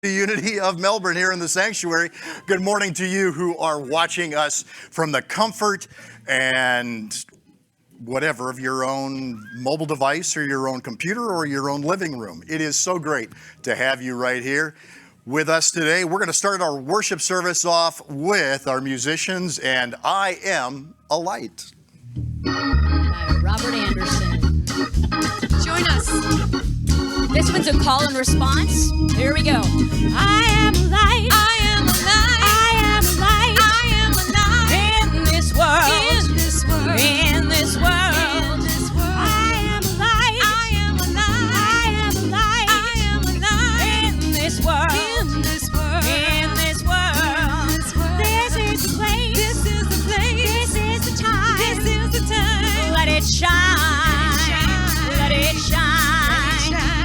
The Unity of Melbourne here in the sanctuary. Good morning to you who are watching us from the comfort and whatever of your own mobile device or your own computer or your own living room. It is so great to have you right here with us today. We're going to start our worship service off with our musicians and I Am a Light. By Robert Anderson. Join us. This one's a call and response. Here we go. I am a light. I am a light. I am a light. I am a light. In this world. In this world. In this world. In this world. I am a light. I am a light. I am a light. I am a light. In this world. In this world. In this world. In this world. This is the place. This is the place. This is the time. This is the time. Let it shine. Let it shine.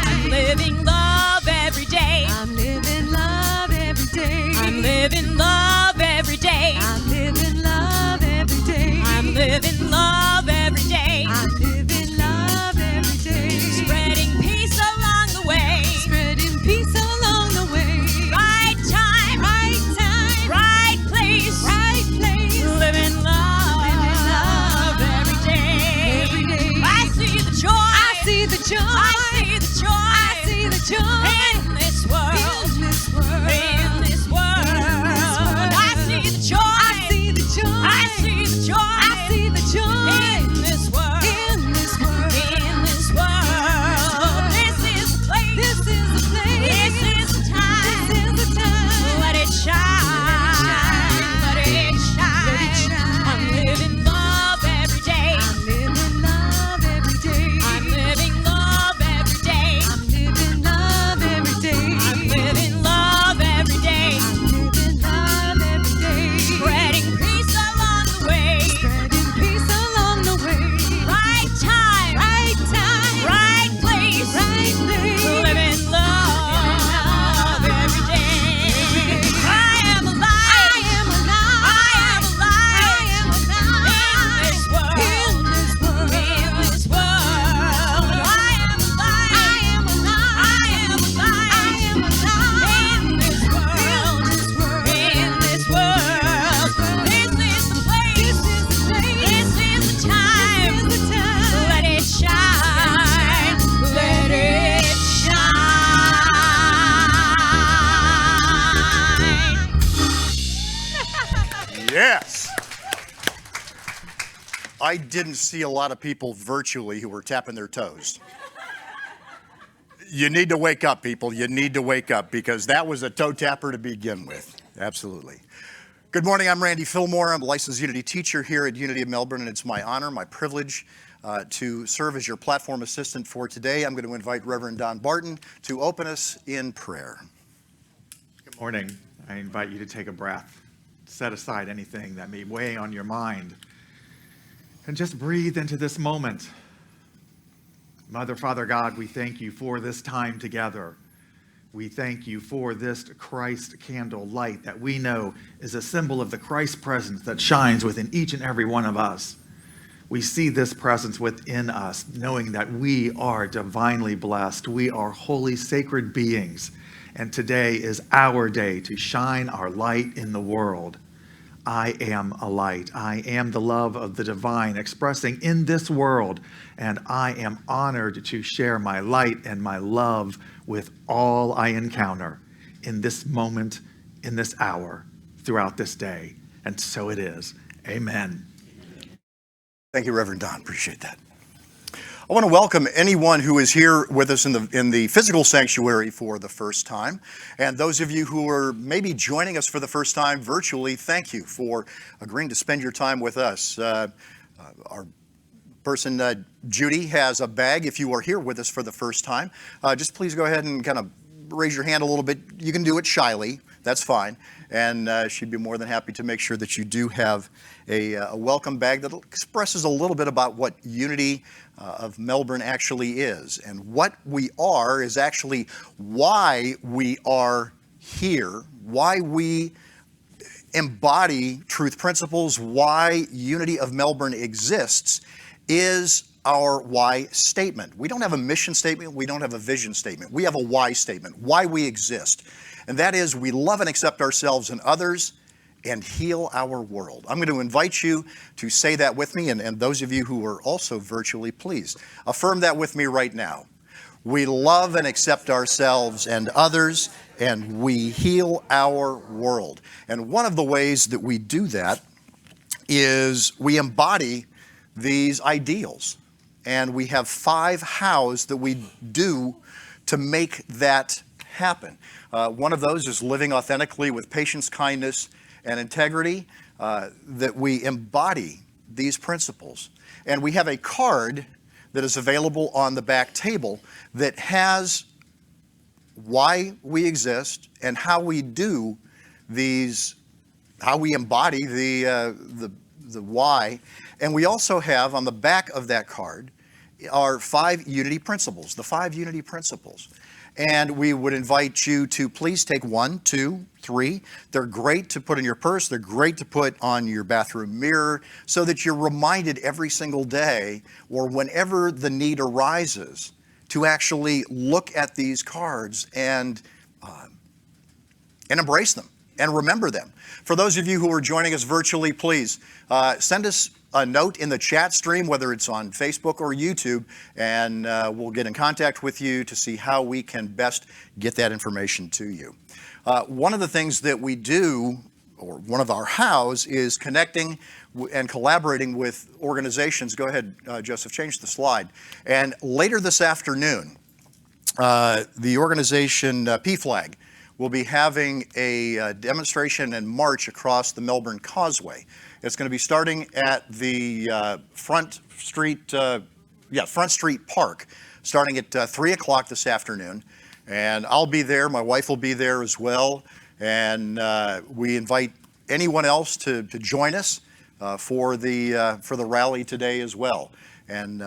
I'm living love every day. I'm living love every day. I'm living love every day. I'm living love every day. I'm living love every day. I'm living love every day. Spreading peace along the way. Spreading peace along the way. Right time. Right time. Right place. Right place. Living love. Living love every day. every day. I see the joy. I see the joy. I see the joy. I see the joy. In this world. In this world. In this world. I see the joy. I see the joy. I see the joy. I see the joy. In this world. In this world. In this world. This is the place. This is the place. This is the time. This is the time. Let it shine. Let it shine. I'm living love every day. I'm living love every day. I'm living love every day. I'm living love every day. I'm living love every day. I'm living love every day. Spreading peace along the way. Spreading peace along the way. Right time. Right time. Right place. Right place. Living love every day. I am alive. I am alive. I am alive. I am alive. In this world. In this world. In this world. I am alive. I am alive. I am alive. I am alive. In this world. In this world. In this world. This is the place. This is the place. This is the time. This is the time. Let it shine. Let it shine. Yes. I didn't see a lot of people virtually who were tapping their toes. You need to wake up, people. You need to wake up because that was a toe tapper to begin with. Absolutely. Good morning. I'm Randy Fillmore. I'm a licensed Unity teacher here at Unity of Melbourne, and it's my honor, my privilege to serve as your platform assistant for today. I'm going to invite Reverend Don Barton to open us in prayer. Good morning. I invite you to take a breath, set aside anything that may weigh on your mind, and just breathe into this moment. Mother, Father God, we thank you for this time together. We thank you for this Christ candle light that we know is a symbol of the Christ presence that shines within each and every one of us. We see this presence within us, knowing that we are divinely blessed. We are holy, sacred beings. And today is our day to shine our light in the world. I am a light. I am the love of the divine expressing in this world. And I am honored to share my light and my love with all I encounter in this moment, in this hour, throughout this day. And so it is. Amen. Thank you, Reverend Don. Appreciate that. I want to welcome anyone who is here with us in the physical sanctuary for the first time. And those of you who are maybe joining us for the first time virtually, thank you for agreeing to spend your time with us. Our person, Judy, has a bag. If you are here with us for the first time, just please go ahead and kind of raise your hand a little bit. You can do it shyly. That's fine. And she'd be more than happy to make sure that you do have a welcome bag that expresses a little bit about what Unity of Melbourne actually is. And what we are is actually why we are here, why we embody truth principles, why Unity of Melbourne exists is our why statement. We don't have a mission statement. We don't have a vision statement. We have a why statement, why we exist. and that is we love and accept ourselves and others and heal our world. I'm going to invite you to say that with me, and those of you who are also virtually, please affirm that with me right now. We love and accept ourselves and others, and we heal our world. And one of the ways that we do that is we embody these ideals. And we have 5 hows that we do to make that happen. One of those is living authentically with patience, kindness, and integrity, that we embody these principles. And we have a card that is available on the back table that has why we exist and how we do these, how we embody the why. And we also have on the back of that card are 5 unity principles, the 5 unity principles. And we would invite you to please take 1, 2, 3. They're great to put in your purse. They're great to put on your bathroom mirror so that you're reminded every single day or whenever the need arises to actually look at these cards and embrace them and remember them. For those of you who are joining us virtually, please send us a note in the chat stream, whether it's on Facebook or YouTube, and we'll get in contact with you to see how we can best get that information to you. One of the things that we do, or one of our hows, is connecting and collaborating with organizations. Go ahead, Joseph, change the slide. And later this afternoon, the organization PFLAG will be having a demonstration and march across the Melbourne Causeway. It's going to be starting at the Front Street Park, starting at 3 o'clock this afternoon. And I'll be there. My wife will be there as well. And we invite anyone else to join us for the rally today as well. And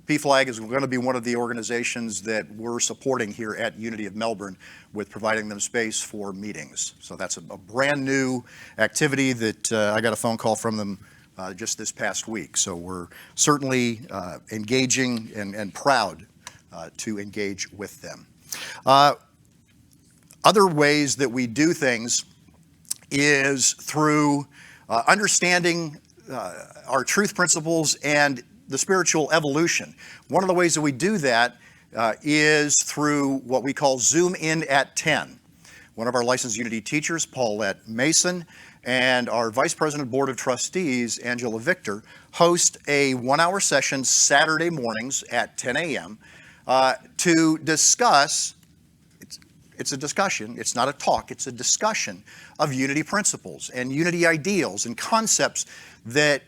PFLAG is going to be one of the organizations that we're supporting here at Unity of Melbourne with providing them space for meetings. So that's a brand new activity that I got a phone call from them just this past week. So we're certainly engaging and proud to engage with them. Other ways that we do things is through understanding our truth principles and the spiritual evolution. One of the ways that we do that is through what we call Zoom In at 10. One of our licensed Unity teachers, Paulette Mason, and our Vice President Board of Trustees, Angela Victor, host a 1-hour session Saturday mornings at 10 a.m. To discuss, it's a discussion, it's not a talk, it's a discussion of Unity principles and Unity ideals and concepts that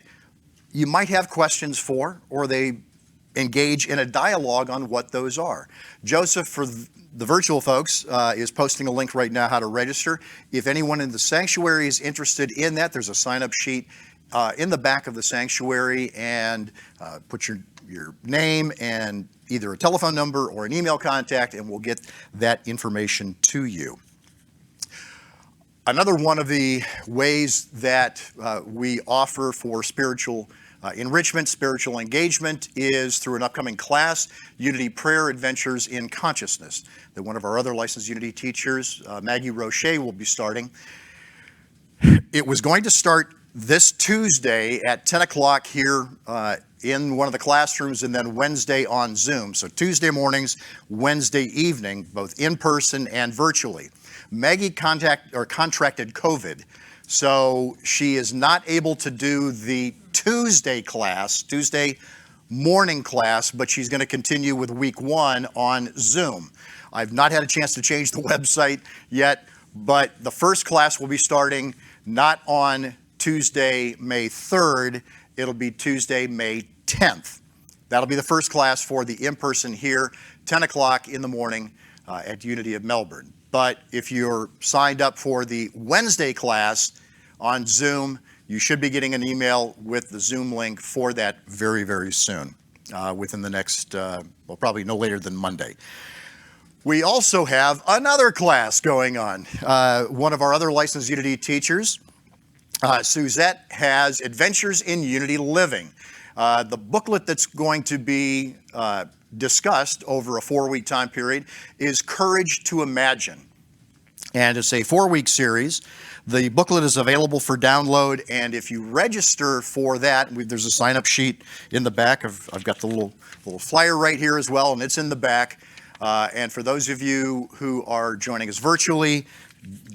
you might have questions for, or they engage in a dialogue on what those are. Joseph, for the virtual folks, is posting a link right now how to register. If anyone in the sanctuary is interested in that, there's a sign-up sheet in the back of the sanctuary, and put your name and either a telephone number or an email contact, and we'll get that information to you. Another one of the ways that we offer for spiritual enrichment, spiritual engagement, is through an upcoming class, Unity Prayer Adventures in Consciousness, that one of our other licensed Unity teachers, Maggie Roche, will be starting. It was going to start this Tuesday at 10 o'clock here in one of the classrooms, and then Wednesday on Zoom. So Tuesday mornings, Wednesday evening, both in person and virtually. Maggie contracted COVID, so she is not able to do the Tuesday morning class, but she's going to continue with week 1 on Zoom. I've not had a chance to change the website yet, but the first class will be starting not on Tuesday, May 3rd. It'll be Tuesday, May 10th. That'll be the first class for the in-person here, 10 o'clock in the morning at Unity of Melbourne. But if you're signed up for the Wednesday class on Zoom, you should be getting an email with the Zoom link for that very, very soon, within the next, well, probably no later than Monday. We also have another class going on. One of our other licensed Unity teachers, Suzette, has Adventures in Unity Living. The booklet that's going to be discussed over a 4-week time period is Courage to Imagine. And it's a 4-week series. The booklet is available for download, and if you register for that, there's a sign-up sheet in the back. I've got the little flyer right here as well, and it's in the back. And for those of you who are joining us virtually,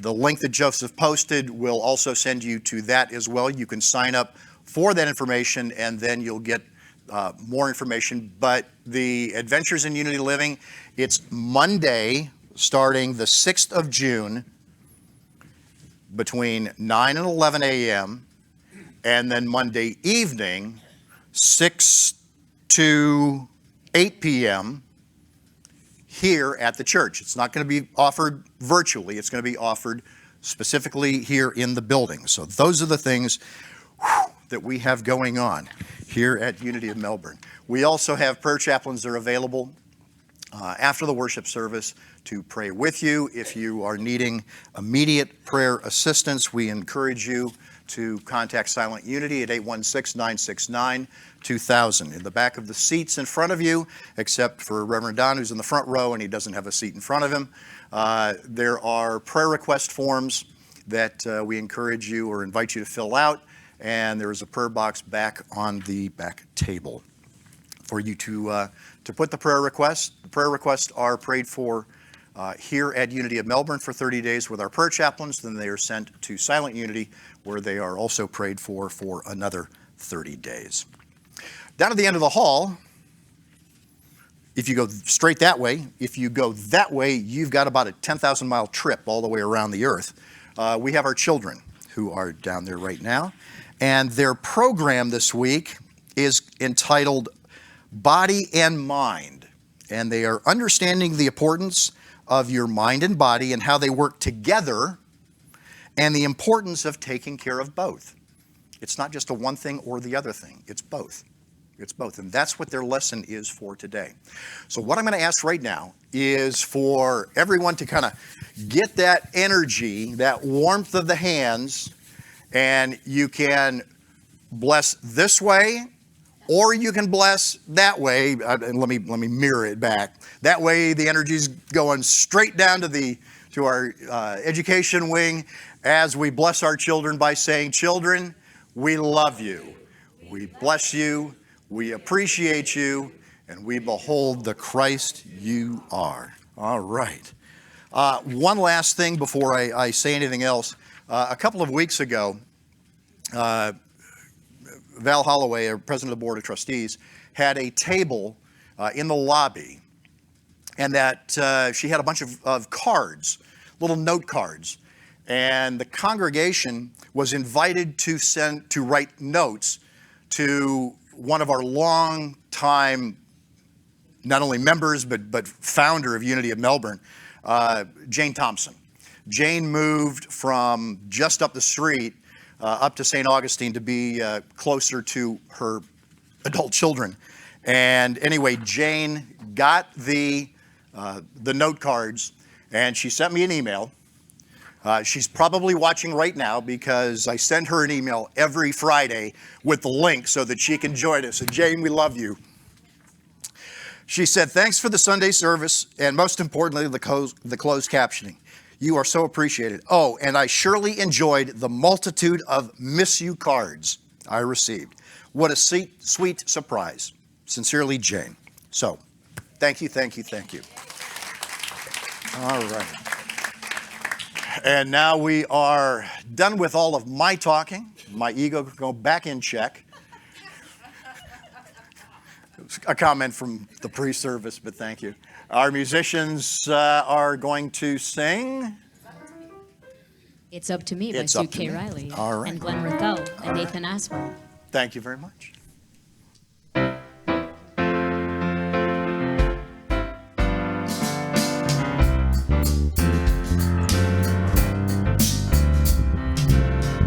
the link that Joseph posted will also send you to that as well. You can sign up for that information, and then you'll get more information. But the Adventures in Unity Living, it's Monday, starting the 6th of June, between 9 and 11 a.m., and then Monday evening, 6 to 8 p.m., here at the church. It's not going to be offered virtually. It's going to be offered specifically here in the building. So those are the things that we have going on here at Unity of Melbourne. We also have prayer chaplains that are available after the worship service to pray with you. If you are needing immediate prayer assistance, we encourage you to contact Silent Unity at 816-969-2000. In the back of the seats in front of you, except for Reverend Don, who's in the front row and he doesn't have a seat in front of him, there are prayer request forms that we encourage you or invite you to fill out, and there is a prayer box back on the back table for you to put the prayer requests. The prayer requests are prayed for here at Unity of Melbourne for 30 days with our prayer chaplains. Then they are sent to Silent Unity, where they are also prayed for another 30 days. Down at the end of the hall, if you go straight that way, if you go that way, you've got about a 10,000-mile trip all the way around the earth. We have our children who are down there right now, and their program this week is entitled Body and Mind, and they are understanding the importance of your mind and body and how they work together, and the importance of taking care of both. It's not just a one thing or the other thing. It's both. It's both. And that's what their lesson is for today. So what I'm going to ask right now is for everyone to kind of get that energy, that warmth of the hands, and you can bless this way, or you can bless that way. And let me mirror it back. That way the energy's going straight down to our education wing as we bless our children by saying, children, we love you. We bless you. We appreciate you. And we behold the Christ you are. All right. One last thing before I say anything else. A couple of weeks ago, Val Holloway, our president of the Board of Trustees, had a table in the lobby, and that she had a bunch of cards, little note cards, and the congregation was invited to write notes to one of our long-time, not only members, but founder of Unity of Melbourne, Jane Thompson. Jane moved from just up the street up to St. Augustine to be closer to her adult children. And anyway, Jane got the note cards, and she sent me an email. She's probably watching right now because I send her an email every Friday with the link so that she can join us. And Jane, we love you. She said, thanks for the Sunday service, and most importantly, the closed captioning. You are so appreciated. Oh, and I surely enjoyed the multitude of miss you cards I received. What a sweet surprise. Sincerely, Jane. So, thank you, thank you, thank you. All right. And now we are done with all of my talking. My ego can go back in check. A comment from the pre-service, but thank you. Our musicians are going to sing. It's Up to Me by It's Sue Up to K. Me. Riley All right. and Glenn Rathel and Nathan Aswell. Thank you very much.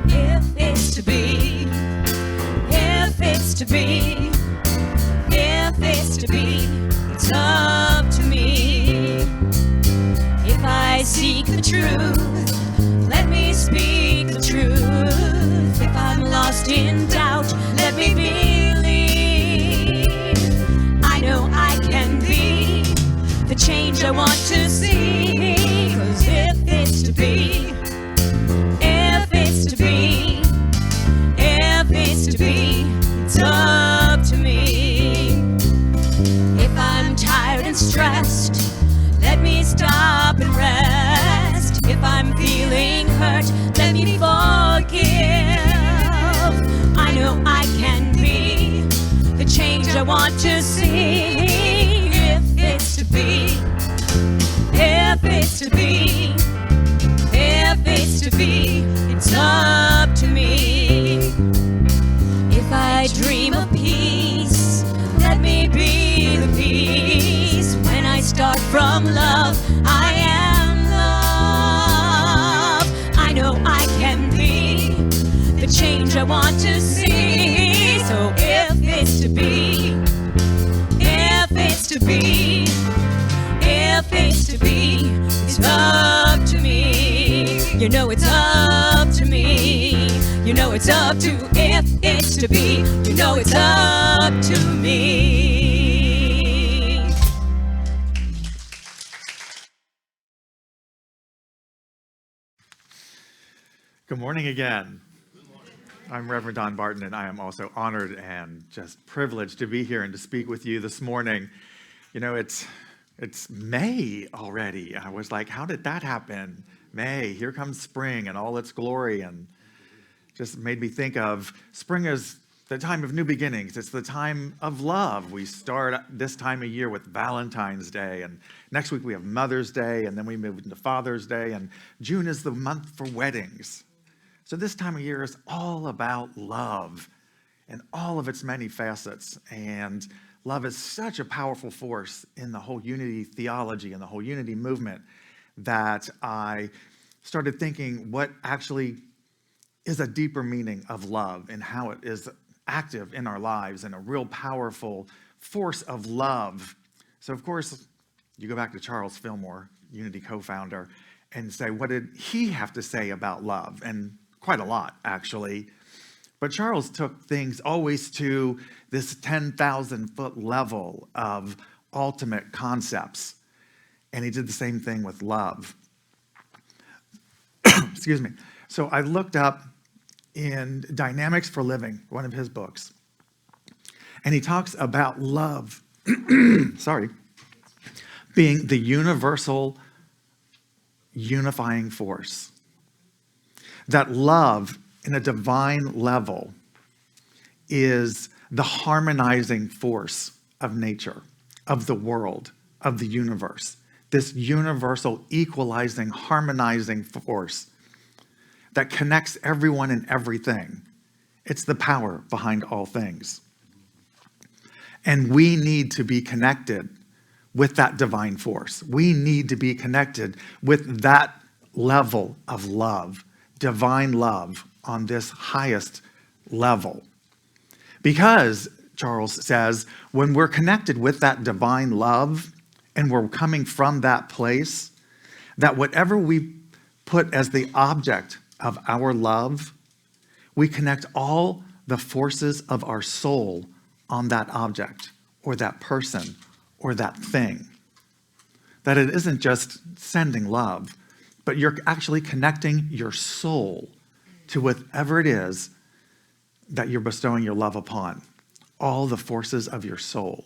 If it's to be, if it's to be, if it's to be, it's up to me. If I seek the truth, let me speak the truth. If I'm lost in doubt, let me believe. I know I can be the change I want to see. 'Cause if it's to stop and rest. If I'm feeling hurt, let me forgive. I know I can be the change I want to see. If it's to be, if it's to be, if it's to be, it's up to me. If I dream of peace, let me be the peace. When I start from love, I am love. I know I can be the change I want to see. So if it's to be, if it's to be, if it's to be, it's up to me. You know it's up to me. You know it's up to, if it's to be, you know it's up to me. Good morning again. I'm Reverend Don Barton, and I am also honored and just privileged to be here and to speak with you this morning. You know, it's May already. I was like, how did that happen? May, here comes spring and all its glory, and just made me think of spring as the time of new beginnings. It's the time of love. We start this time of year with Valentine's Day, and next week we have Mother's Day, and then we move into Father's Day, and June is the month for weddings. So this time of year is all about love and all of its many facets. And love is such a powerful force in the whole unity theology and the whole unity movement that I started thinking what actually is a deeper meaning of love and how it is active in our lives and a real powerful force of love. So of course, you go back to Charles Fillmore, Unity co-founder, and say, what did he have to say about love? And quite a lot, actually. But Charles took things always to this 10,000-foot level of ultimate concepts. And he did the same thing with love. Excuse me. So I looked up in Dynamics for Living, one of his books. And he talks about love, being the universal unifying force. That love in a divine level is the harmonizing force of nature, of the world, of the universe. This universal equalizing, harmonizing force that connects everyone and everything. It's the power behind all things. And we need to be connected with that divine force. We need to be connected with that level of love. Divine love on this highest level. Because, Charles says, when we're connected with that divine love and we're coming from that place, that whatever we put as the object of our love, we connect all the forces of our soul on that object or that person or that thing. That it isn't just sending love, but you're actually connecting your soul to whatever it is that you're bestowing your love upon. All the forces of your soul.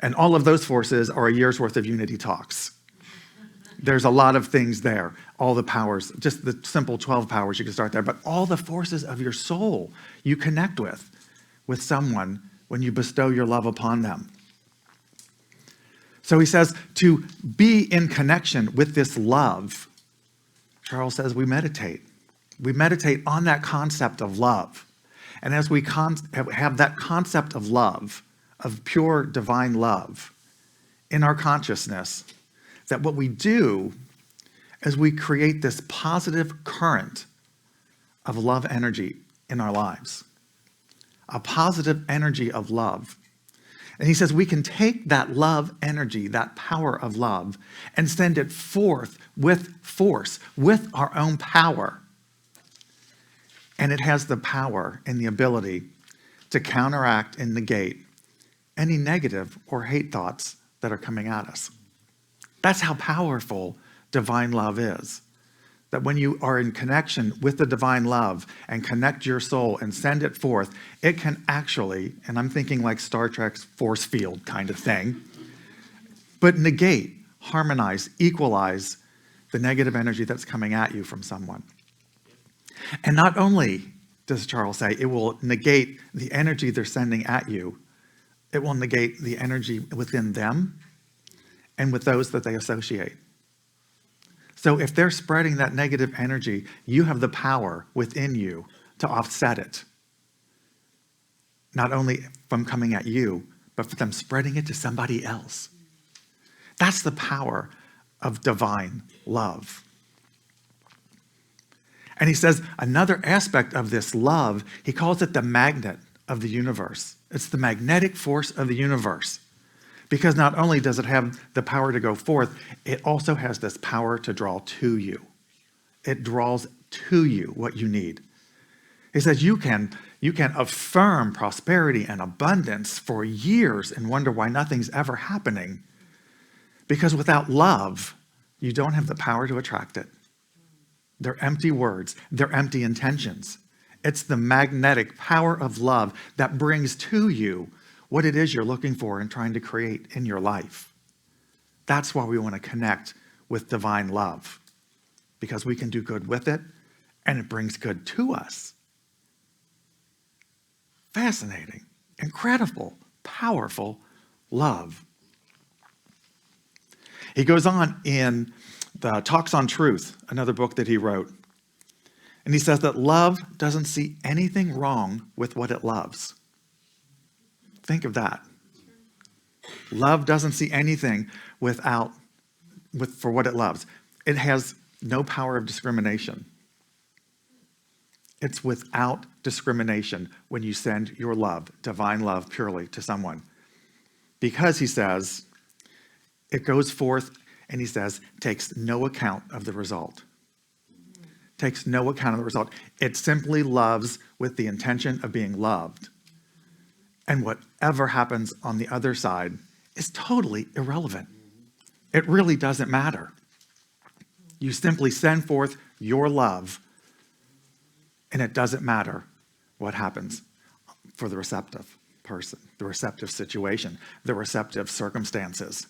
And all of those forces are a year's worth of unity talks. There's a lot of things there. All the powers, just the simple 12 powers, you can start there. But all the forces of your soul you connect with someone when you bestow your love upon them. So he says to be in connection with this love, Charles says we meditate. We meditate on that concept of love. And as we have that concept of love, of pure divine love in our consciousness, that what we do is we create this positive current of love energy in our lives. A positive energy of love. And he says we can take that love energy, that power of love, and send it forth with force, with our own power. And it has the power and the ability to counteract and negate any negative or hate thoughts that are coming at us. That's how powerful divine love is. That when you are in connection with the divine love and connect your soul and send it forth, it can actually, and I'm thinking like Star Trek's force field kind of thing, but negate harmonize, equalize the negative energy that's coming at you from someone. And not only does Charles say it will negate the energy they're sending at you, it will negate the energy within them and with those that they associate. So if they're spreading that negative energy, you have the power within you to offset it. Not only from coming at you, but for them spreading it to somebody else. That's the power of divine love. And he says another aspect of this love, he calls it the magnet of the universe. It's the magnetic force of the universe. Because not only does it have the power to go forth, it also has this power to draw to you. It draws to you what you need. He says you can affirm prosperity and abundance for years and wonder why nothing's ever happening. Because without love, you don't have the power to attract it. They're empty words. They're empty intentions. It's the magnetic power of love that brings to you what it is you're looking for and trying to create in your life. That's why we want to connect with divine love, because we can do good with it and it brings good to us. Fascinating, incredible, powerful love. He goes on in the Talks on Truth, another book that he wrote, and he says that love doesn't see anything wrong with what it loves. Think of that. Love doesn't see anything for what it loves. It has no power of discrimination. It's without discrimination when you send your love, divine love, purely to someone. Because he says, it goes forth and he says, takes no account of the result. Takes no account of the result. It simply loves with the intention of being loved. And whatever happens on the other side is totally irrelevant. It really doesn't matter. You simply send forth your love, and it doesn't matter what happens for the receptive person, the receptive situation, the receptive circumstances.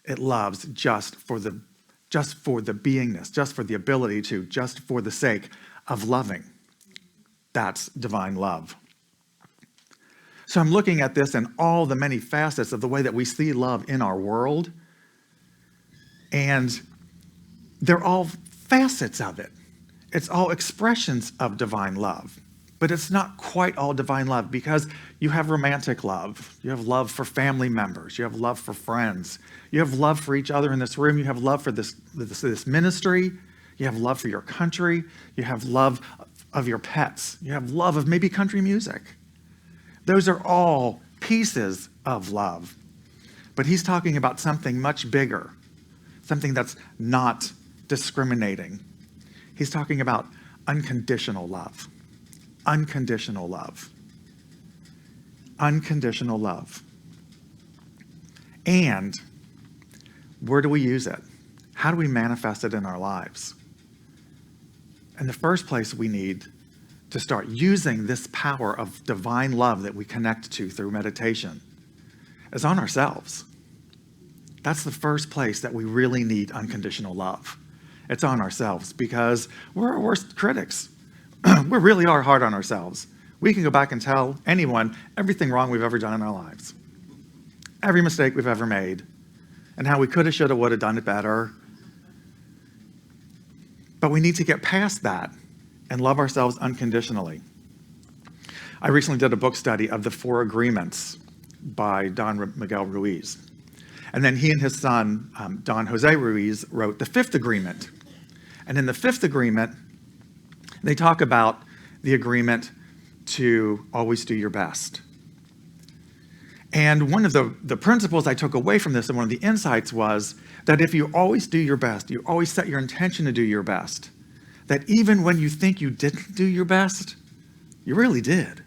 It loves just for the beingness, just for the ability to, just for the sake of loving. That's divine love. So I'm looking at this and all the many facets of the way that we see love in our world, and they're all facets of it. It's all expressions of divine love, but it's not quite all divine love, because you have romantic love, you have love for family members, you have love for friends, you have love for each other in this room, you have love for this ministry, you have love for your country, you have love of your pets, you have love of maybe country music. Those are all pieces of love. But he's talking about something much bigger, something that's not discriminating. He's talking about unconditional love. Unconditional love. Unconditional love. And where do we use it? How do we manifest it in our lives? In the first place, we need to start using this power of divine love that we connect to through meditation is on ourselves. That's the first place that we really need unconditional love. It's on ourselves, because we're our worst critics. We really are hard on ourselves. We can go back and tell anyone everything wrong we've ever done in our lives. Every mistake we've ever made, and how we could have, should have, would have done it better. But we need to get past that and love ourselves unconditionally. I recently did a book study of the 4 Agreements by Don Miguel Ruiz. And then he and his son, Don Jose Ruiz, wrote the 5th Agreement. And in the 5th Agreement, they talk about the agreement to always do your best. And one of the principles I took away from this, and one of the insights, was that if you always do your best, you always set your intention to do your best, that even when you think you didn't do your best, you really did.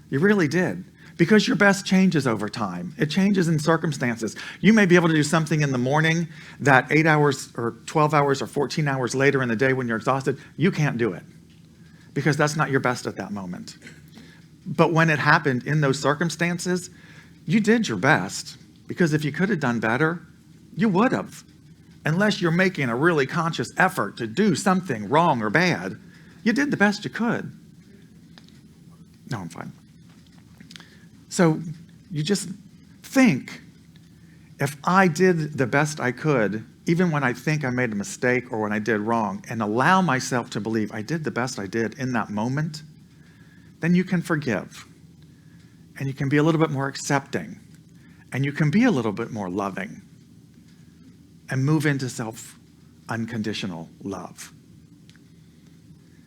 You really did. Because your best changes over time. It changes in circumstances. You may be able to do something in the morning that 8 hours or 12 hours or 14 hours later in the day when you're exhausted, you can't do it. Because that's not your best at that moment. But when it happened in those circumstances, you did your best. Because if you could have done better, You would have. Unless you're making a really conscious effort to do something wrong or bad, you did the best you could. No, I'm fine. So you just think, if I did the best I could, even when I think I made a mistake or when I did wrong, and allow myself to believe I did the best I did in that moment, then you can forgive. And you can be a little bit more accepting. And you can be a little bit more loving. And move into unconditional love.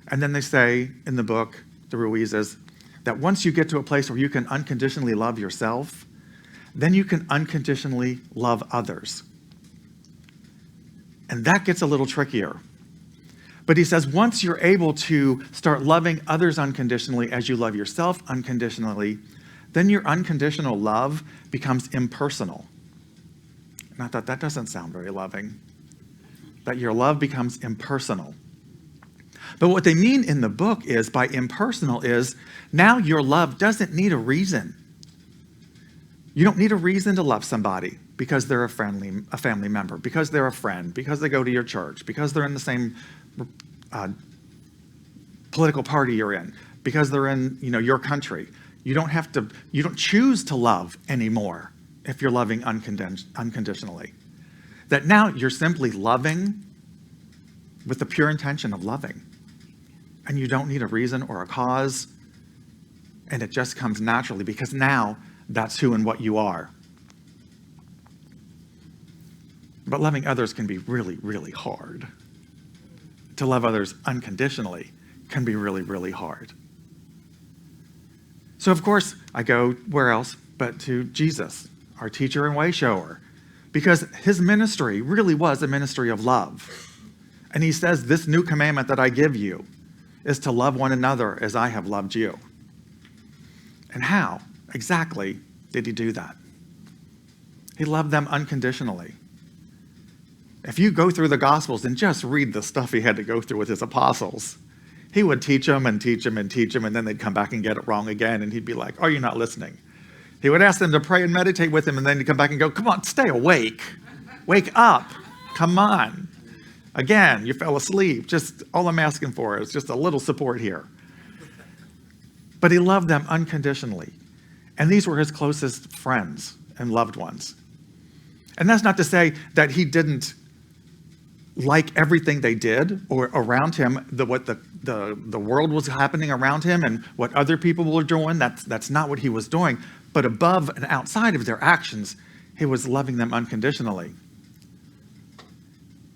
And then they say in the book, the Ruizes, that once you get to a place where you can unconditionally love yourself, then you can unconditionally love others. And that gets a little trickier. But he says, once you're able to start loving others unconditionally as you love yourself unconditionally, then your unconditional love becomes impersonal. And I thought, that doesn't sound very loving. That your love becomes impersonal. But what they mean in the book is, by impersonal, is now your love doesn't need a reason. You don't need a reason to love somebody because they're a family member, because they're a friend, because they go to your church, because they're in the same political party you're in, because they're in your country. You don't choose to love anymore if you're loving unconditionally. That now you're simply loving with the pure intention of loving. And you don't need a reason or a cause. And it just comes naturally because now that's who and what you are. But loving others can be really, really hard. To love others unconditionally can be really, really hard. So of course, I go where else but to Jesus, our teacher and way shower, because his ministry really was a ministry of love. And he says, this new commandment that I give you is to love one another as I have loved you. And how exactly did he do that? He loved them unconditionally. If you go through the Gospels and just read the stuff he had to go through with his apostles, he would teach them and teach them and teach them, and then they'd come back and get it wrong again, and he'd be like, are you not listening? He would ask them to pray and meditate with him, and then he'd come back and go, come on, stay awake. Wake up. Come on. Again, you fell asleep. Just all I'm asking for is just a little support here. But he loved them unconditionally. And these were his closest friends and loved ones. And that's not to say that he didn't like everything they did or around him, what the world was happening around him and what other people were doing. That's not what he was doing. But above and outside of their actions, he was loving them unconditionally.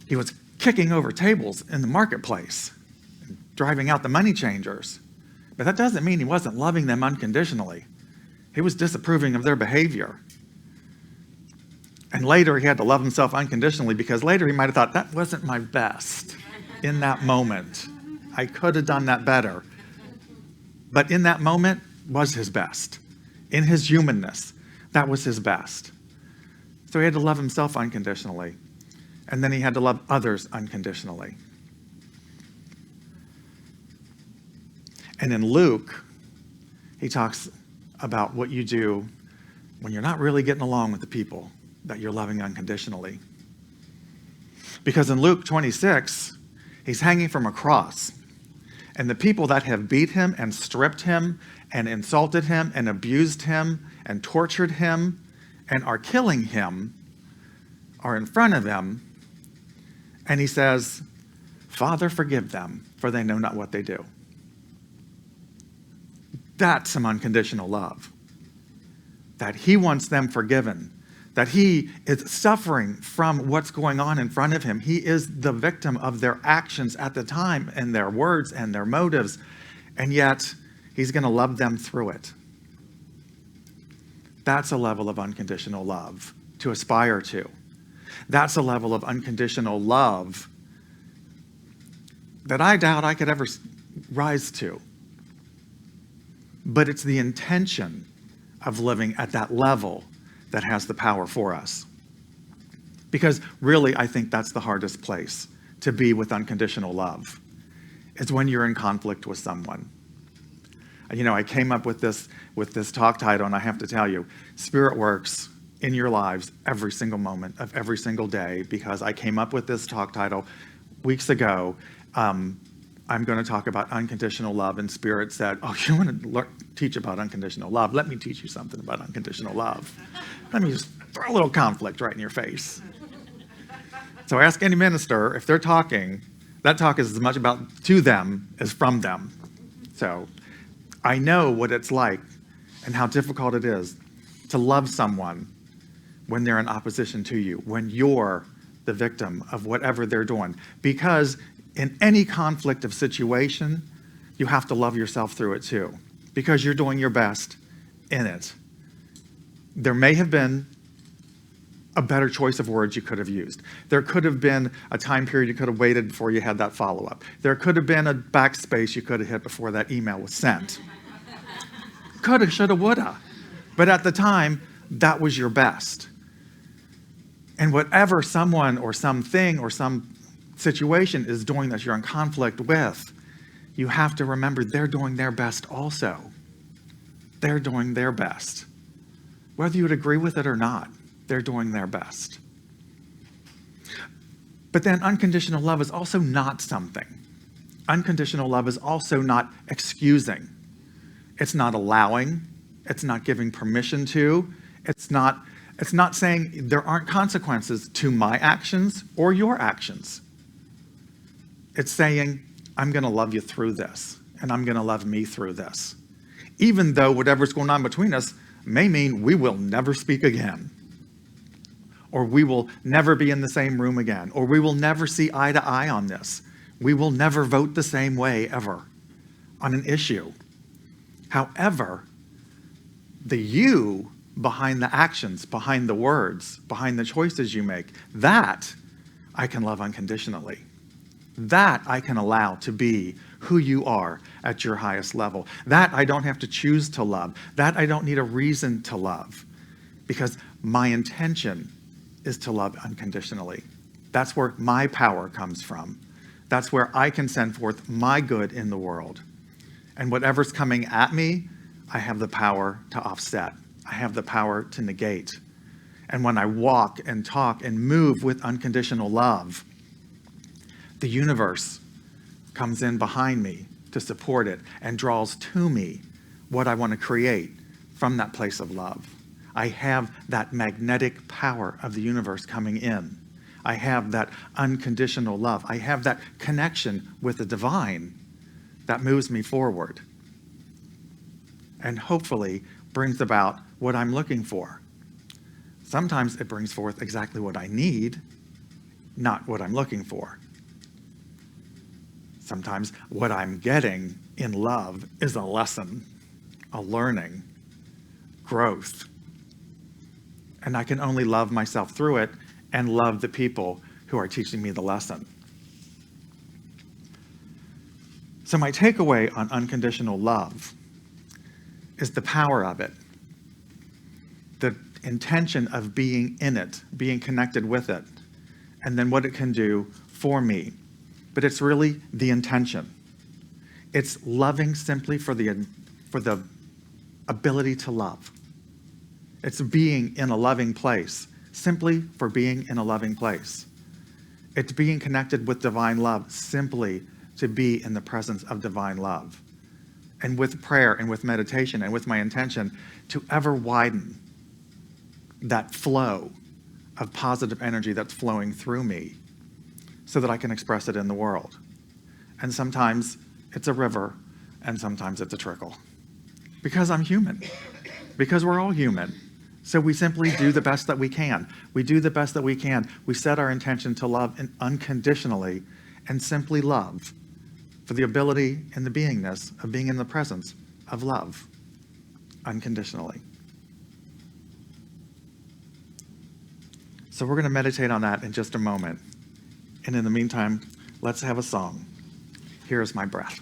He was kicking over tables in the marketplace, driving out the money changers. But that doesn't mean he wasn't loving them unconditionally. He was disapproving of their behavior. And later he had to love himself unconditionally because later he might have thought, that wasn't my best in that moment. I could have done that better. But in that moment was his best. In his humanness, that was his best. So he had to love himself unconditionally. And then he had to love others unconditionally. And in Luke, he talks about what you do when you're not really getting along with the people that you're loving unconditionally. Because in Luke 26, he's hanging from a cross. And the people that have beat him and stripped him and insulted him and abused him and tortured him and are killing him are in front of him. And he says, Father, forgive them, for they know not what they do. That's some unconditional love. That he wants them forgiven. That he is suffering from what's going on in front of him. He is the victim of their actions at the time and their words and their motives. And yet, he's going to love them through it. That's a level of unconditional love to aspire to. That's a level of unconditional love that I doubt I could ever rise to. But it's the intention of living at that level that has the power for us. Because really, I think that's the hardest place to be with unconditional love. It's when you're in conflict with someone. I came up with this talk title, and I have to tell you, Spirit Works in your lives every single moment of every single day, because I came up with this talk title weeks ago. I'm going to talk about unconditional love, and Spirit said, oh, you want to teach about unconditional love? Let me teach you something about unconditional love. Let me just throw a little conflict right in your face. So ask any minister, if they're talking, that talk is as much about to them as from them. So I know what it's like and how difficult it is to love someone when they're in opposition to you, when you're the victim of whatever they're doing. Because in any conflict of situation, you have to love yourself through it too, because you're doing your best in it. There may have been a better choice of words you could have used. There could have been a time period you could have waited before you had that follow-up. There could have been a backspace you could have hit before that email was sent. Coulda, shoulda, woulda. But at the time, that was your best. And whatever someone or something or some situation is doing that you're in conflict with, you have to remember they're doing their best also. They're doing their best. Whether you would agree with it or not, they're doing their best. But then unconditional love is also not something. Unconditional love is also not excusing. It's not allowing. It's not giving permission to. It's not saying there aren't consequences to my actions or your actions. It's saying, I'm going to love you through this, and I'm going to love me through this. Even though whatever's going on between us may mean we will never speak again, or we will never be in the same room again, or we will never see eye to eye on this. We will never vote the same way ever on an issue. However, the you behind the actions, behind the words, behind the choices you make, that I can love unconditionally. That I can allow to be who you are at your highest level. That I don't have to choose to love. That I don't need a reason to love, because my intention is to love unconditionally. That's where my power comes from. That's where I can send forth my good in the world. And whatever's coming at me, I have the power to offset. I have the power to negate. And when I walk and talk and move with unconditional love, the universe comes in behind me to support it and draws to me what I want to create from that place of love. I have that magnetic power of the universe coming in. I have that unconditional love. I have that connection with the divine that moves me forward and hopefully brings about what I'm looking for. Sometimes it brings forth exactly what I need, not what I'm looking for. Sometimes what I'm getting in love is a lesson, a learning, growth. And I can only love myself through it and love the people who are teaching me the lesson. So my takeaway on unconditional love is the power of it, the intention of being in it, being connected with it, and then what it can do for me. But it's really the intention. It's loving simply for the ability to love. It's being in a loving place, simply for being in a loving place. It's being connected with divine love, simply to be in the presence of divine love. And with prayer and with meditation and with my intention to ever widen that flow of positive energy that's flowing through me so that I can express it in the world. And sometimes it's a river and sometimes it's a trickle. Because I'm human. Because we're all human. So we simply do the best that we can. We do the best that we can. We set our intention to love unconditionally and simply love for the ability and the beingness of being in the presence of love unconditionally. So we're going to meditate on that in just a moment. And in the meantime, let's have a song. Here is my breath.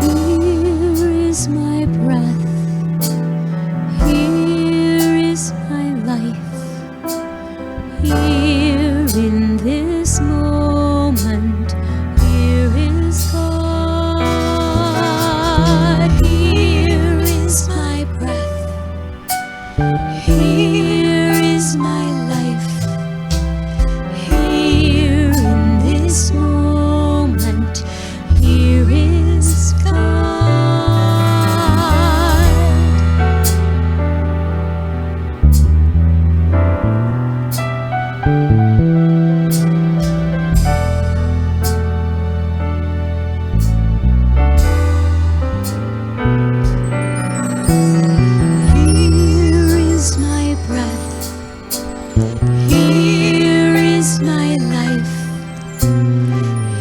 Here is my breath. Here is my life. Here in this moment. Here is God. Here is my breath. Here is my life. Here in this moment. Here is God. Here is my breath. Here is my life.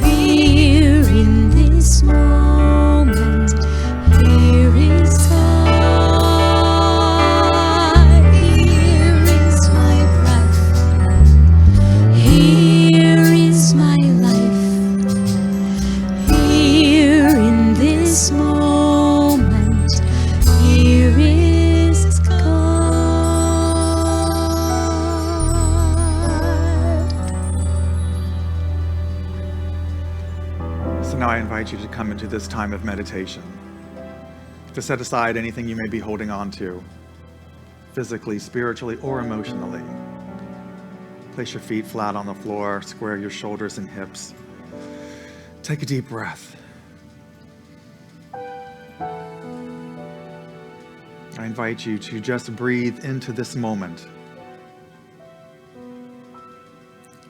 Here in this moment. Here is God. Here is my breath. Here is my life. Here in this moment. Here is God. So now I invite you to come into this time of meditation, to set aside anything you may be holding on to, physically, spiritually, or emotionally. Place your feet flat on the floor, square your shoulders and hips. Take a deep breath. I invite you to just breathe into this moment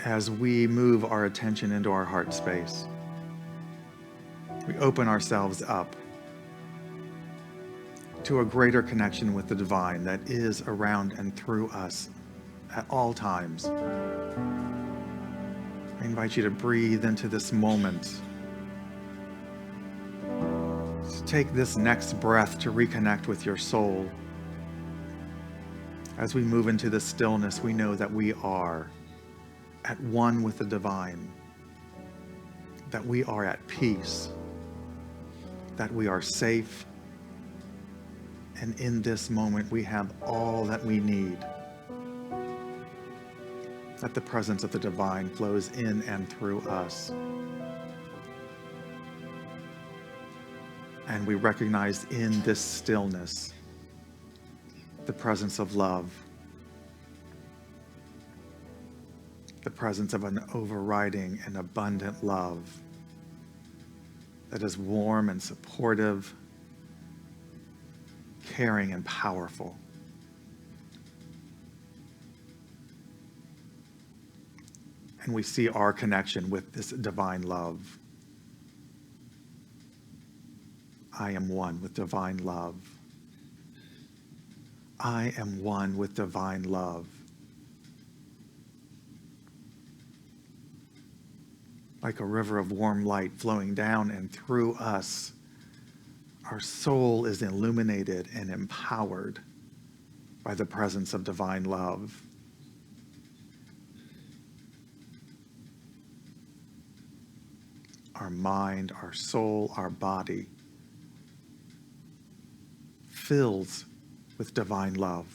as we move our attention into our heart space. We open ourselves up to a greater connection with the divine that is around and through us at all times. I invite you to breathe into this moment. To take this next breath to reconnect with your soul. As we move into this stillness, we know that we are at one with the divine, that we are at peace, that we are safe, and in this moment we have all that we need. That the presence of the divine flows in and through us. And we recognize in this stillness the presence of love, the presence of an overriding and abundant love that is warm and supportive, caring and powerful. And we see our connection with this divine love. I am one with divine love. I am one with divine love. Like a river of warm light flowing down and through us, our soul is illuminated and empowered by the presence of divine love. Our mind, our soul, our body fills with divine love.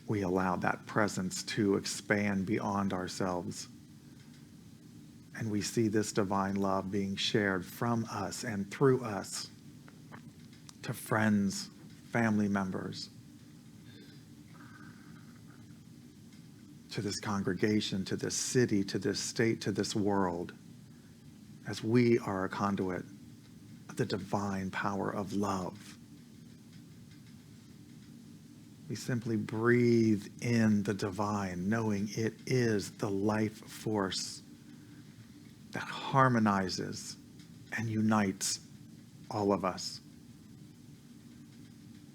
We allow that presence to expand beyond ourselves. And we see this divine love being shared from us and through us to friends, family members, to this congregation, to this city, to this state, to this world, as we are a conduit of the divine power of love. We simply breathe in the divine, knowing it is the life force that harmonizes and unites all of us.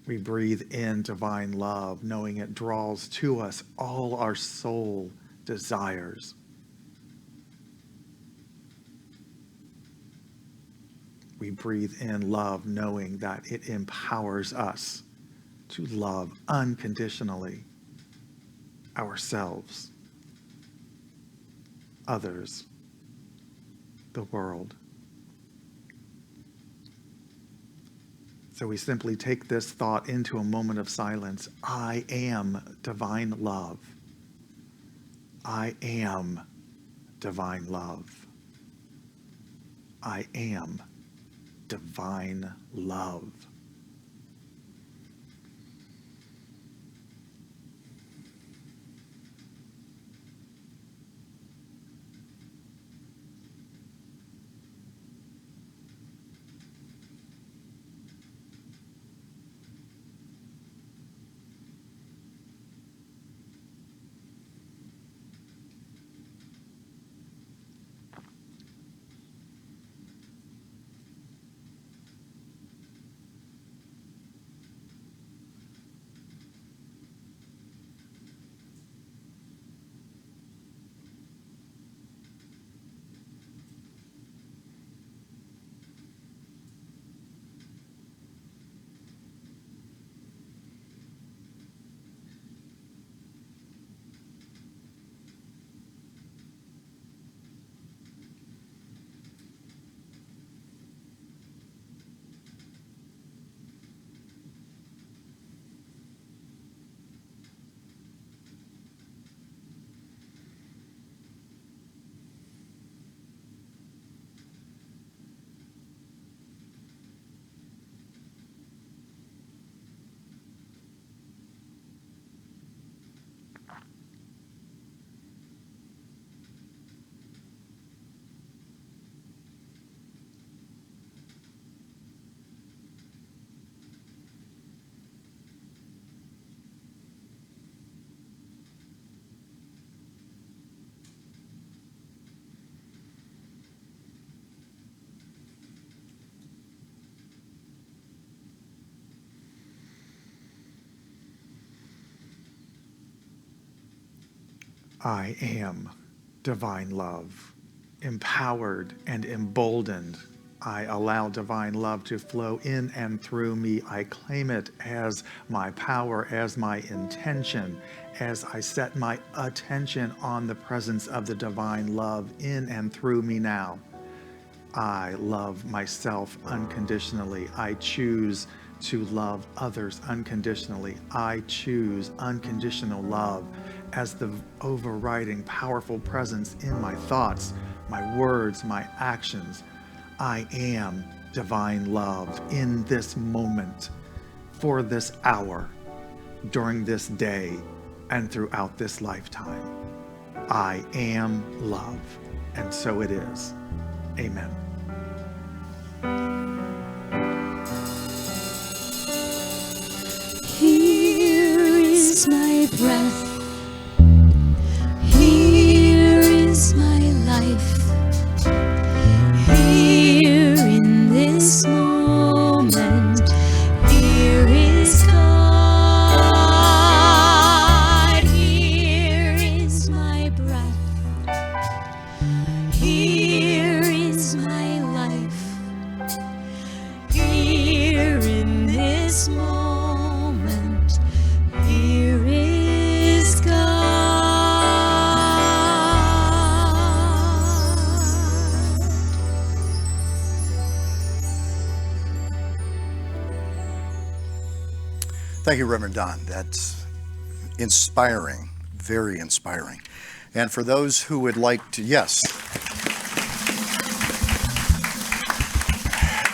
We breathe in divine love, knowing it draws to us all our soul desires. We breathe in love, knowing that it empowers us to love unconditionally ourselves. others, the world. So we simply take this thought into a moment of silence. I am divine love. I am divine love. I am divine love. I am divine love. Empowered and emboldened, I allow divine love to flow in and through me. I claim it as my power, as my intention, as I set my attention on the presence of the divine love in and through me now. I love myself unconditionally. I choose to love others unconditionally. I choose unconditional love as the overriding powerful presence in my thoughts, my words, my actions. I am divine love in this moment, for this hour, during this day, and throughout this lifetime. I am love, and so it is. Amen. Here is my breath. Here is my life. Here in this moment. Here is God. Here is my breath. Here is my life. Here in this moment. Here is God. Thank you, Reverend Don. That's inspiring, very inspiring. And for those who would like to, yes.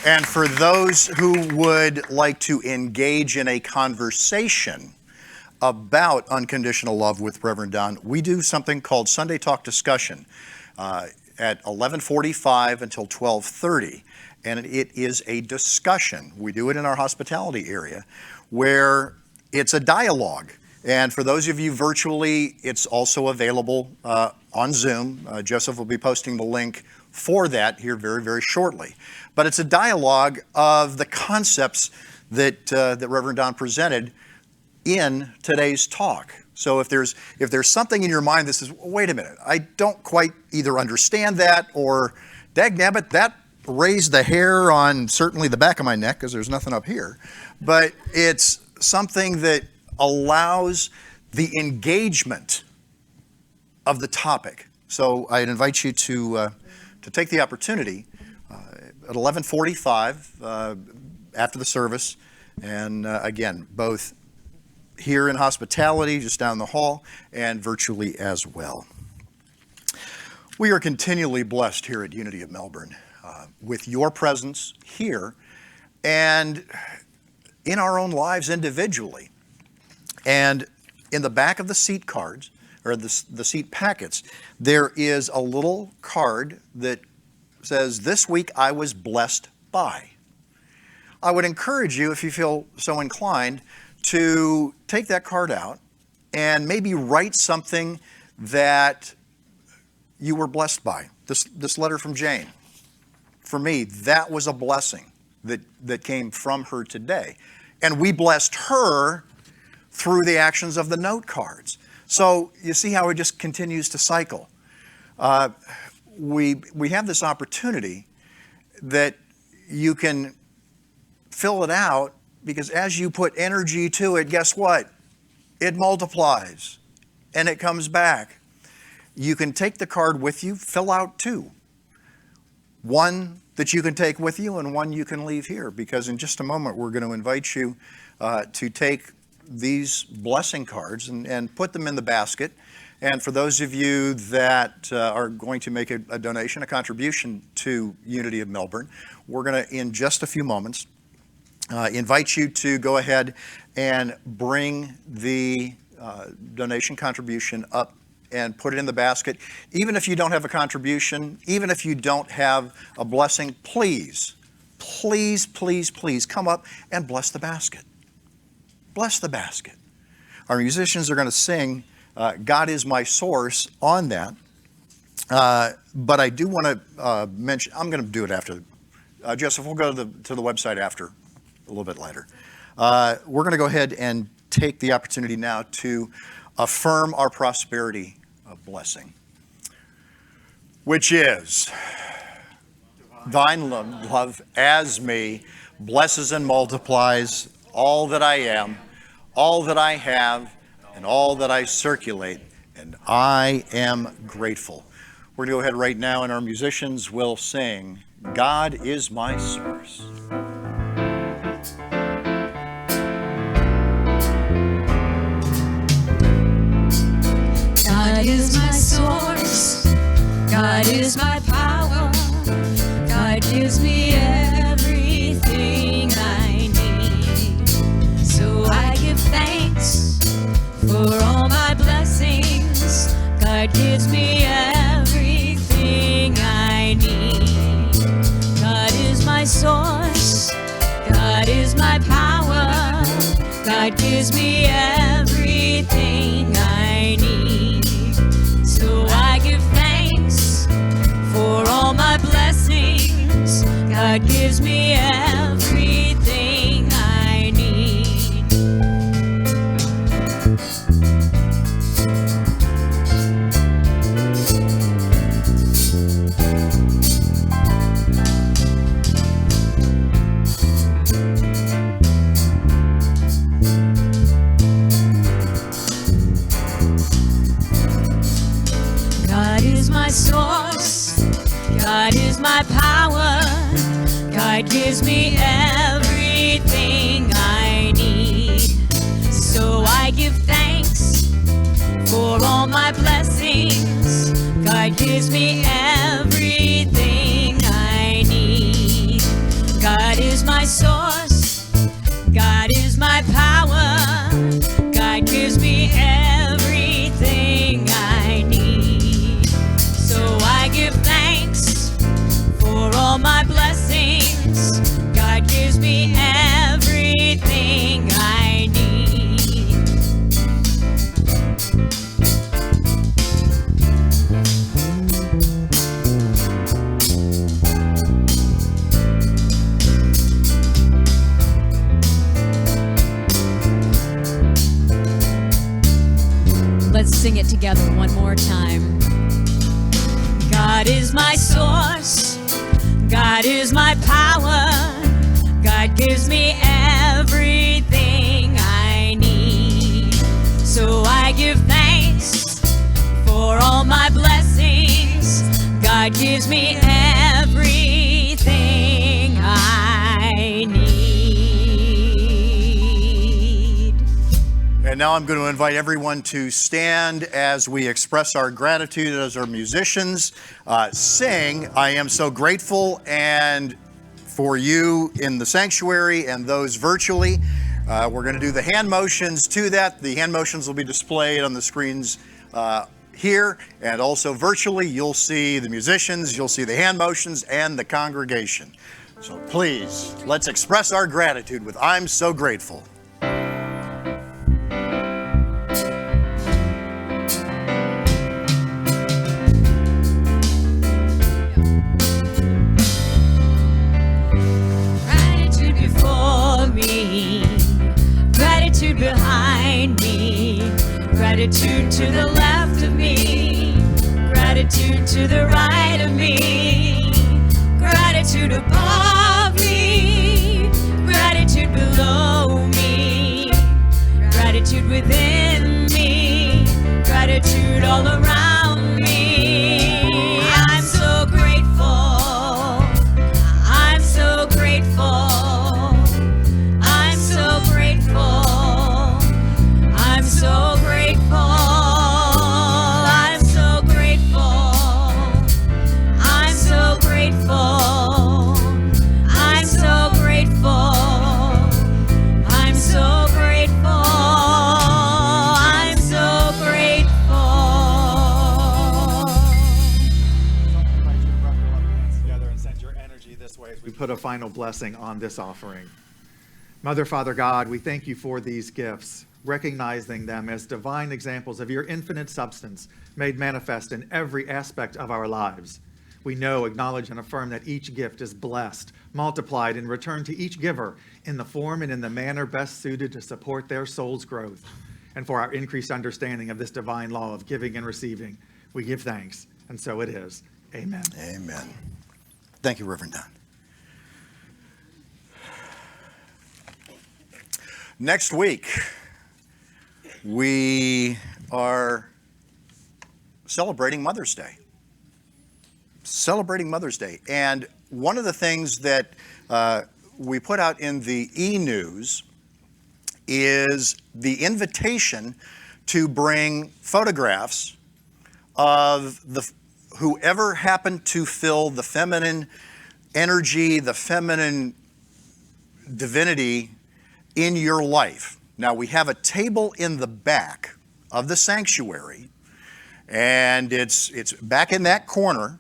And for those who would like to engage in a conversation about unconditional love with Reverend Don, we do something called Sunday Talk Discussion at 11:45 until 12:30. And it is a discussion. We do it in our hospitality area where it's a dialogue. And for those of you virtually, it's also available on Zoom. Joseph will be posting the link for that here very, very shortly. But it's a dialogue of the concepts that Reverend Don presented in today's talk. So if there's something in your mind that says, wait a minute, I don't quite either understand that, or dagnabbit, that raised the hair on certainly the back of my neck because there's nothing up here. But it's something that allows the engagement of the topic. So I invite you to take the opportunity at 11:45 after the service, and again, both here in hospitality, just down the hall, and virtually as well. We are continually blessed here at Unity of Melbourne with your presence here and in our own lives individually. And in the back of the seat cards, or the seat packets, there is a little card that says, "This week I was blessed by." I would encourage you, if you feel so inclined, to take that card out and maybe write something that you were blessed by. This letter from Jane, for me, that was a blessing that came from her today. And we blessed her through the actions of the note cards. So you see how it just continues to cycle. We have this opportunity that you can fill it out, because as you put energy to it, guess what? It multiplies and it comes back. You can take the card with you, fill out two. One that you can take with you and one you can leave here, because in just a moment we're going to invite you to take these blessing cards and put them in the basket. And for those of you that are going to make a donation, a contribution to Unity of Melbourne, we're going to, in just a few moments, invite you to go ahead and bring the donation contribution up and put it in the basket. Even if you don't have a contribution, even if you don't have a blessing, please, please, please, please come up and bless the basket. Bless the basket. Our musicians are going to sing "God is My Source" on that. But I do want to mention, I'm going to do it after. Joseph, we'll go to the website after, a little bit later. We're going to go ahead and take the opportunity now to affirm our prosperity blessing, which is, "Thine love as me blesses and multiplies all that I am, all that I have, and all that I circulate, and I am grateful." We're going to go ahead right now, and our musicians will sing "God is My Source." God is my source, God is my power, God gives me everything I need. So I give thanks for all my blessings, God gives me everything I need. God is my source, God is my power, God gives me everything I need. So I give thanks for all my blessings, God gives me everything I need. God is my source, God is my power, God gives me everything I need. So I give thanks for all my blessings, God gives me everything I need. God is my source, God is my power, God gives me everything I need. So I give thanks for all my blessings, God gives me everything I need. Let's sing it together one more time. God is my source, God is my power, God gives me everything I need. So I give thanks for all my blessings, God gives me everything I need. And now I'm going to invite everyone to stand as we express our gratitude as our musicians sing, I Am So Grateful, and for you in the sanctuary and those virtually, we're going to do the hand motions to that. The hand motions will be displayed on the screens here, and also virtually you'll see the musicians, you'll see the hand motions and the congregation. So please, let's express our gratitude with I'm So Grateful. Gratitude before me, gratitude behind me, gratitude to the left of me, gratitude to the right of me, gratitude above me, gratitude below me, gratitude within me, gratitude all around me. I'm so grateful. I'm so grateful. I'm so grateful. I'm so grateful. I'm so grateful. I'm so grateful. I'm so grateful. I'm so grateful. I'm so grateful. Invite you to rub your loving hands together and send your energy this way as we put a final blessing on this offering. Mother, Father God, we thank you for these gifts, recognizing them as divine examples of your infinite substance made manifest in every aspect of our lives. We know, acknowledge, and affirm that each gift is blessed, multiplied, and returned to each giver in the form and in the manner best suited to support their soul's growth. And for our increased understanding of this divine law of giving and receiving, we give thanks, and so it is. Amen. Amen. Thank you, Reverend Don. Next week, we are celebrating Mother's Day. Celebrating Mother's Day. And one of the things that we put out in the e-news is the invitation to bring photographs of whoever happened to fill the feminine energy, the feminine divinity in your life. Now, we have a table in the back of the sanctuary, and it's back in that corner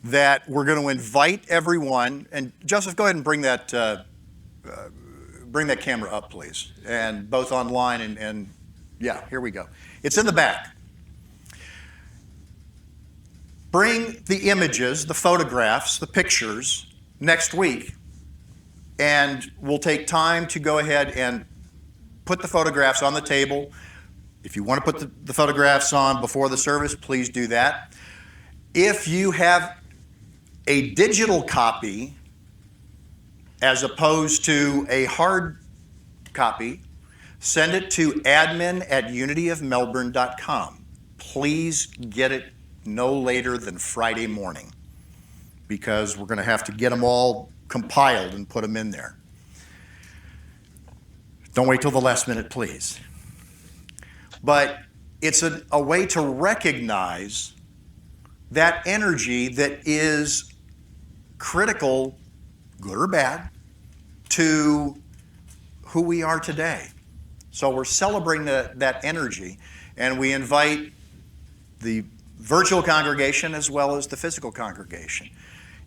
that we're going to invite everyone. And Joseph, go ahead and bring that camera up, please, and both online and yeah, here we go. It's in the back. Bring the images, the photographs, the pictures next week, and we'll take time to go ahead and put the photographs on the table. If you want to put the photographs on before the service, please do that. If you have a digital copy as opposed to a hard copy, send it to admin@unityofmelbourne.com. Please get it no later than Friday morning, because we're going to have to get them all compiled and put them in there. Don't wait till the last minute, please. But it's a way to recognize that energy that is critical, good or bad, to who we are today. So we're celebrating that energy, and we invite the virtual congregation as well as the physical congregation,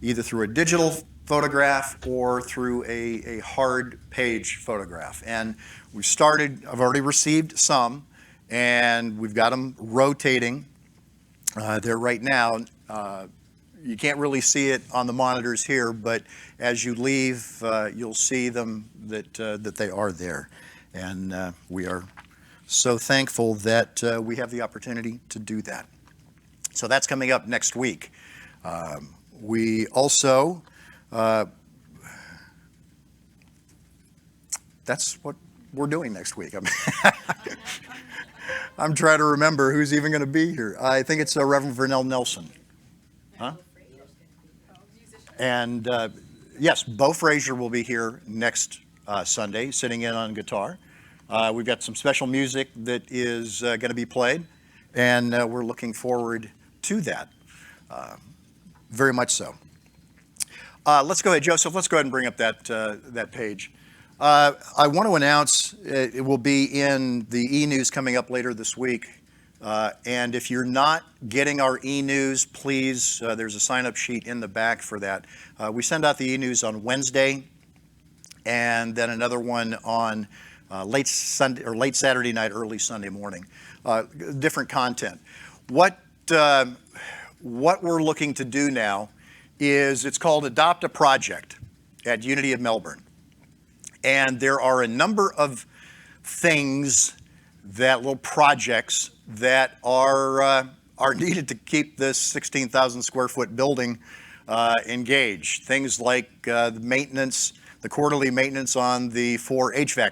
either through a digital photograph or through a hard page photograph. And we started, I've already received some, and we've got them rotating there right now. You can't really see it on the monitors here, but as you leave, you'll see them that they are there. And we are so thankful that we have the opportunity to do that. So that's coming up next week. We also, that's what we're doing next week. I'm trying to remember who's even going to be here. I think it's Reverend Vernell Nelson. Huh? And yes, Bo Frazier will be here next Sunday, sitting in on guitar. We've got some special music that is going to be played, and we're looking forward to that. Very much so. Let's go ahead, Joseph. Let's go ahead and bring up that page. I want to announce it will be in the e-news coming up later this week. And if you're not getting our e-news, please, there's a sign-up sheet in the back for that. We send out the e-news on Wednesday, and then another one on late Saturday night, early Sunday morning. Different content. What we're looking to do now is it's called Adopt a Project at Unity of Melbourne. And there are a number of things, little projects that are needed to keep this 16,000 square foot building engaged. Things like the quarterly maintenance on the 4 HVAC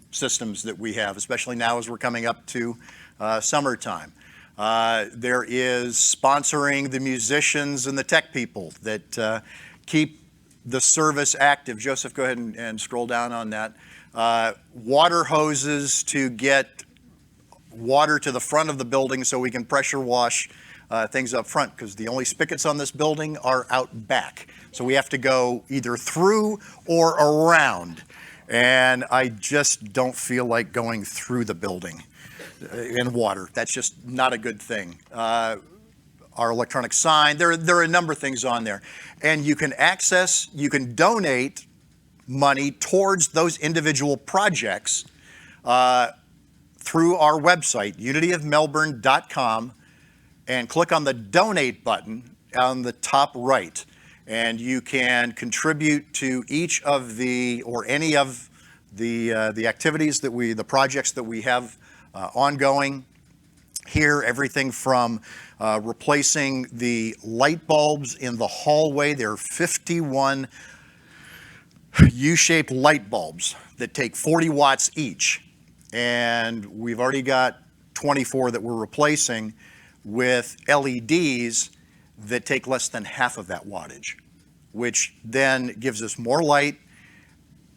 systems that we have, especially now as we're coming up to summertime. There is sponsoring the musicians and the tech people that keep the service active. Joseph, go ahead and scroll down on that. Water hoses to get water to the front of the building so we can pressure wash things up front, because the only spigots on this building are out back. So we have to go either through or around. And I just don't feel like going through the building in water. That's just not a good thing. Our electronic sign, there are a number of things on there. And you can donate money towards those individual projects through our website, unityofmelbourne.com, and click on the donate button on the top right. And you can contribute to each of any of the activities the projects that we have ongoing here. Everything from replacing the light bulbs in the hallway. There are 51 U-shaped light bulbs that take 40 watts each. And we've already got 24 that we're replacing with LEDs that take less than half of that wattage, which then gives us more light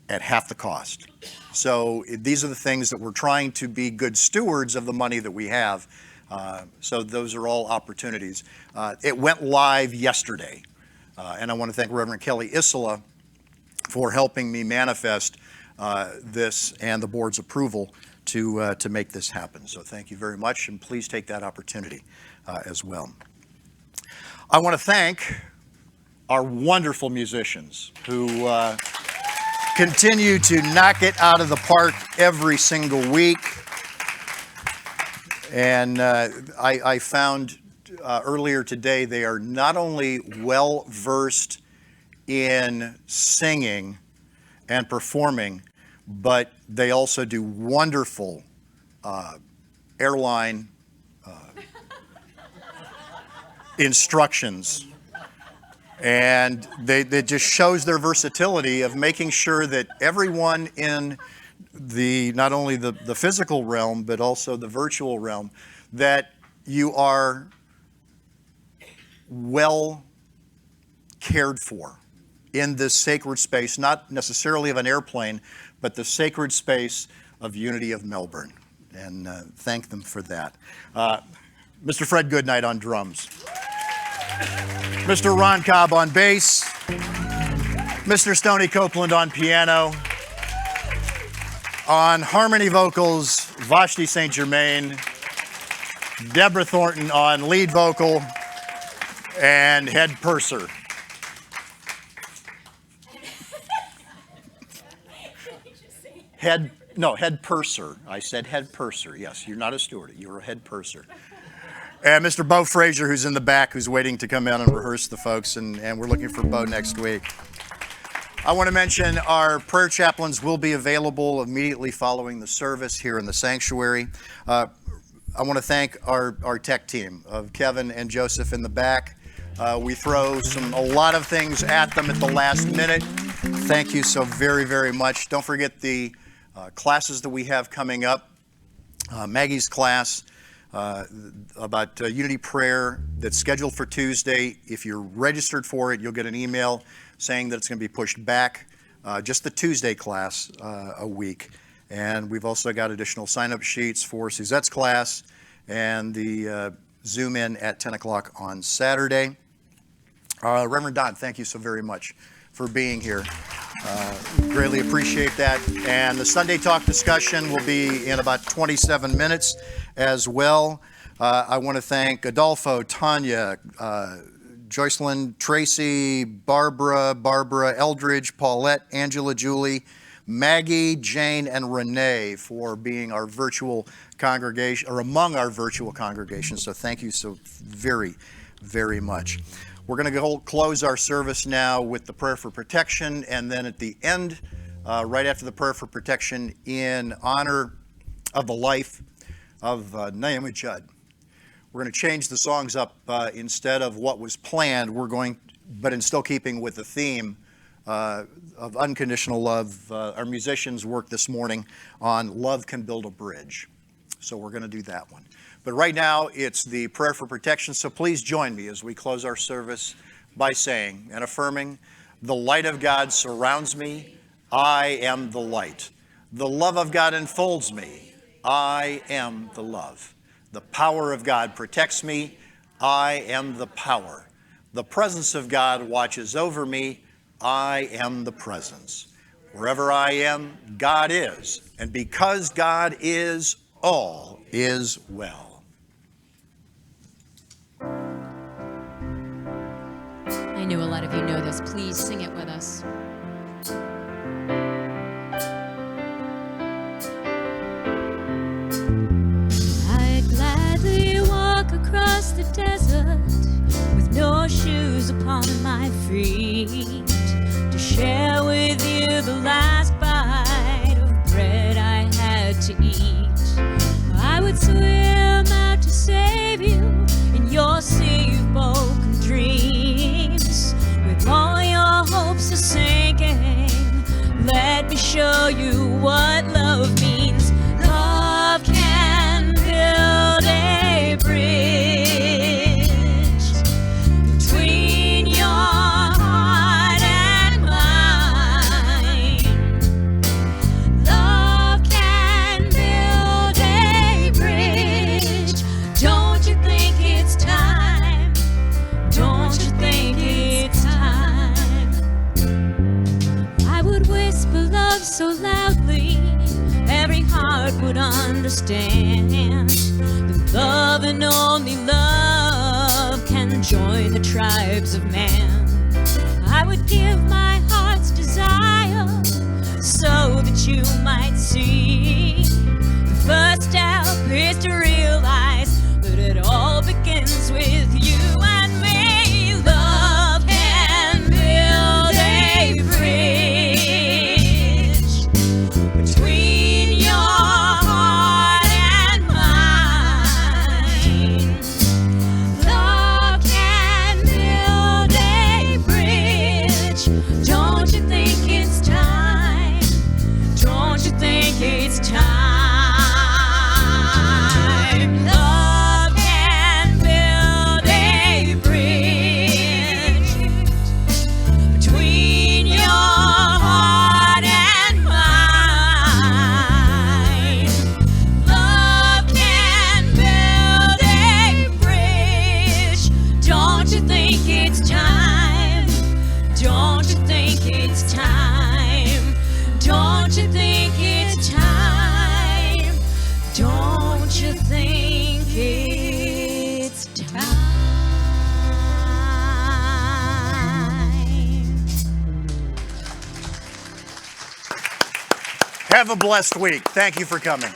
at half the cost. So these are the things that we're trying to be good stewards of the money that we have. So those are all opportunities. It went live yesterday, and I want to thank Reverend Kelly Isola for helping me manifest this and the board's approval to make this happen. So thank you very much, and please take that opportunity as well. I want to thank our wonderful musicians who continue to knock it out of the park every single week. And I found earlier today they are not only well versed in singing and performing, but they also do wonderful airline instructions. And they just shows their versatility of making sure that everyone in not only the physical realm, but also the virtual realm, that you are well cared for in this sacred space, not necessarily of an airplane, but the sacred space of Unity of Melbourne. And thank them for that. Mr. Fred Goodnight on drums. Mr. Ron Cobb on bass. Mr. Stoney Copeland on piano. On harmony vocals, Vashti St. Germain. Deborah Thornton on lead vocal. And head purser. Head purser. I said head purser. Yes, you're not a steward. You're a head purser. And Mr. Bo Frazier, who's in the back, who's waiting to come in and rehearse the folks, and we're looking for Bo next week. I want to mention our prayer chaplains will be available immediately following the service here in the sanctuary. I want to thank our tech team of Kevin and Joseph in the back. We throw a lot of things at them at the last minute. Thank you so very, very much. Don't forget the classes that we have coming up. Maggie's class about Unity Prayer that's scheduled for Tuesday. If you're registered for it, you'll get an email saying that it's going to be pushed back, just the Tuesday class, a week. And we've also got additional sign-up sheets for Suzette's class and the Zoom in at 10 o'clock on Saturday. Reverend Don, thank you so very much for being here. Greatly appreciate that. And the Sunday Talk discussion will be in about 27 minutes as well. I want to thank Adolfo, Tanya, Joycelyn, Tracy, Barbara, Eldridge, Paulette, Angela, Julie, Maggie, Jane, and Renee for being our virtual congregation, or among our virtual congregations. So thank you so very, very much. We're going to close our service now with the prayer for protection, and then at the end, right after the prayer for protection, in honor of the life of Naomi Judd. We're going to change the songs up instead of what was planned. But in still keeping with the theme of unconditional love, our musicians worked this morning on Love Can Build a Bridge. So we're going to do that one. But right now, it's the prayer for protection. So please join me as we close our service by saying and affirming, the light of God surrounds me. I am the light. The love of God enfolds me. I am the love. The power of God protects me. I am the power. The presence of God watches over me. I am the presence. Wherever I am, God is. And because God is, all is well. I know a lot of you know this. Please sing it with us. I'd gladly walk across the desert with no shoes upon my feet to share with you the last bite of bread I had to eat. I would swim out to save you in your sea of broken dreams. With all your hopes are sinking, let me show you what love means. Love can build a bridge between your heart and mine. Love can build a bridge. Don't you think it's time? Don't you think it's time? I would whisper love so loudly every heart would understand that love and only love can join the tribes of man. I would give my heart's desire so that you might see. The first step is to realize that it all begins with you and me. Love can build a bridge between your heart and mine. Love can build a bridge. Don't you think it's time? Don't you think it's time? Love can build a bridge between your heart and mine. Love can build a bridge. Don't you think it's time? Don't you think it's time? Don't you think it's time? Don't you think it's time? Have a blessed week. Thank you for coming.